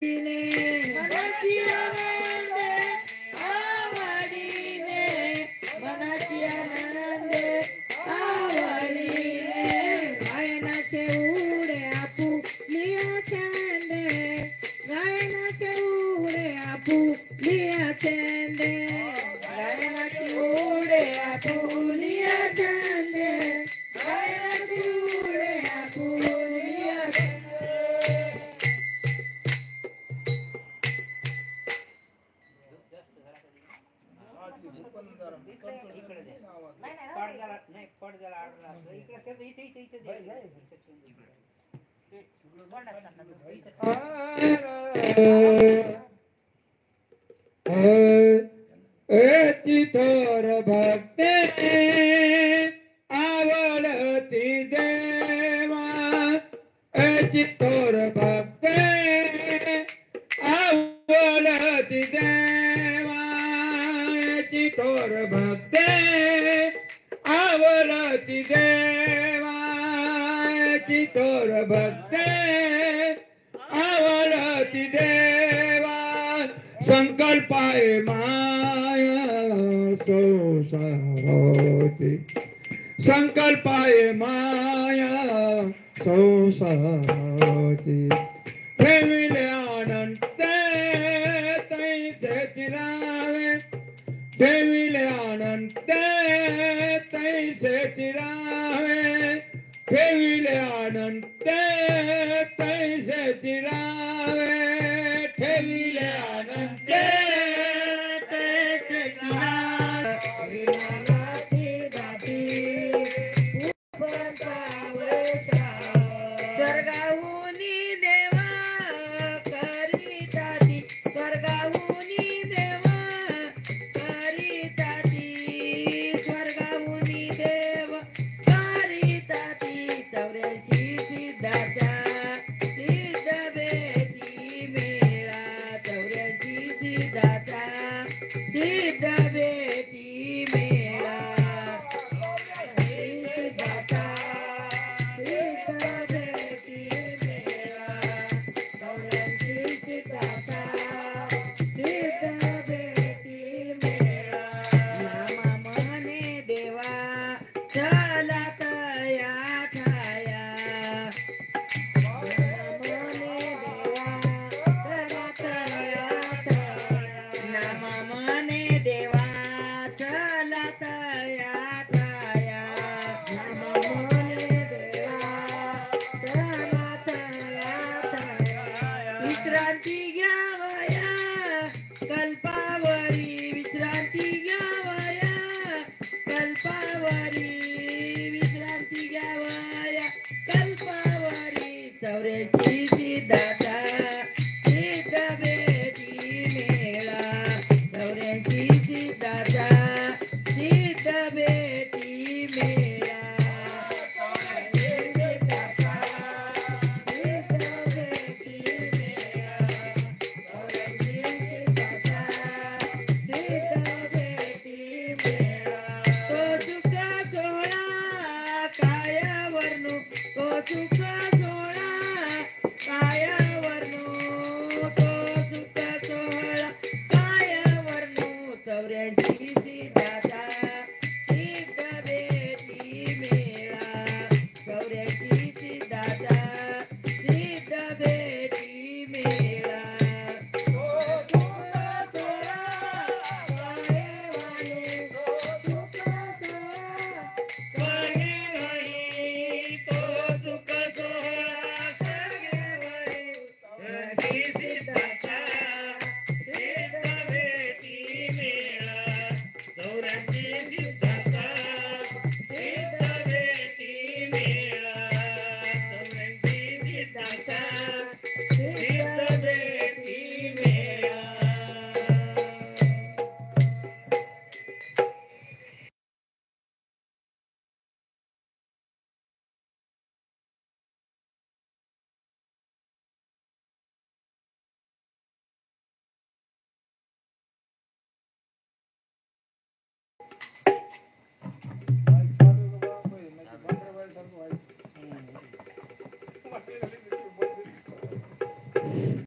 मनाची आनंदे आवडीने मनाची आनंदे आवडीने गायनाचे उडे आपू लिया चंदे गायनाचे उडे आपू लिया चंदे गायनाचे उडे आपू लिया चंदे गायनाचे उडे आपू लिया थोर भक्ते आवडती देवा थोर भक्ते आवडती देवा थोर भक्ते आवडती देवा थोर भक्ते आवडती देवा संकल्पाय माया संसारोती संकल्पाय माया संसारोती ठेविले आनंद तैसे चिरावे ठेविले आनंद तैसे चिरावे ठेविले आनंद तैसे चिरावे ठेविले आनंद तैसे चिरावे स्वर्गाहुनी देवा करीताती स्वर्गाहुनी देवा करीताती स्वर्गाहुनी देव करीताती चौऱ्याशी सिद्धाच्या सिद्ध बेटी मेळा चौऱ्याशी सिद्धाच्या सिद्ध बेटी मेळा सिद्धाचा विश्रांती घ्यावया कल्पावरी